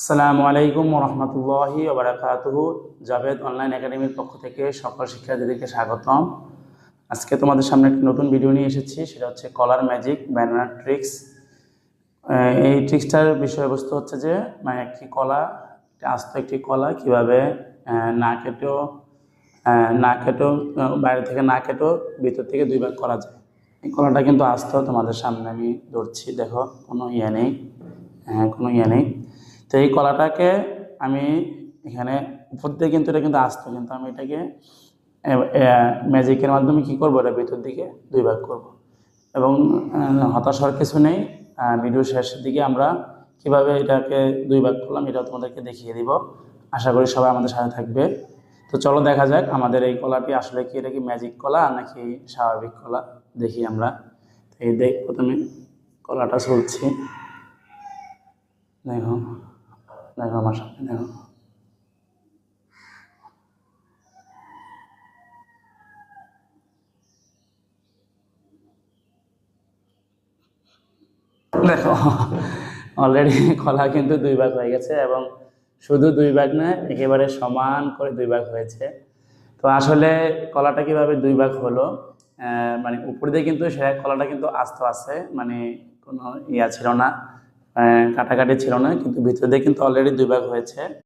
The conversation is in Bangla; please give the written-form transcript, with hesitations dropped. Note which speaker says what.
Speaker 1: আসসালামু আলাইকুম রহমতুল্লাহি ওবারাকাতুহু। জাভেদ অনলাইন একাডেমির পক্ষ থেকে সকল শিক্ষার্থীদেরকে স্বাগতম। আজকে তোমাদের সামনে একটি নতুন ভিডিও নিয়ে এসেছি, সেটা হচ্ছে কলার ম্যাজিক ব্যানানা ট্রিক্স। এই ট্রিক্সটার বিষয়বস্তু হচ্ছে যে একটি কলা, আস্ত একটি কলা কীভাবে না কেটেও বাইরে থেকে না কেটেও ভিতর থেকে দুই ভাগ করা যায়। এই কলাটা কিন্তু আস্ত, তোমাদের সামনে আমি ধরছি, দেখো কোনো ইয়ে নেই, নেই। তো এই কলাটাকে আমি এখানে উপর দিয়ে কিন্তু এটা কিন্তু আস্ত, কিন্তু আমি এটাকে ম্যাজিকের মাধ্যমে কি করব, এটা ভিতর দিকে দুই ভাগ করব। এবং হতাশ হওয়ার কিছু নেই, ভিডিও শেষের দিকে আমরা কিভাবে এটাকে দুই ভাগ করলাম এটাও তোমাদেরকে দেখিয়ে দিব। আশা করি সবাই আমাদের সাথে থাকবে। তো চলো দেখা যাক আমাদের এই কলাটি আসলে কি, এটা কি ম্যাজিক কলা নাকি স্বাভাবিক কলা, দেখি আমরা। এই প্রথমে কলাটা চলছি, দেখো দেখো আমার সামনে দেখো। দেখো অলরেডি কলা কিন্তু দুই ভাগ হয়ে গেছে, এবং শুধু দুই ভাগ না, একেবারে সমান করে দুই ভাগ হয়েছে। তো আসলে কলাটা কিভাবে দুই ভাগ হলো, মানে উপর দিয়ে কিন্তু সে কলাটা কিন্তু আস্ত আছে, মানে কোনো ইয়া ছিল না, কাটাকাটি ছিল না, কিন্তু ভিতর দিয়ে কিন্তু অলরেডি দুই ভাগ হয়েছে।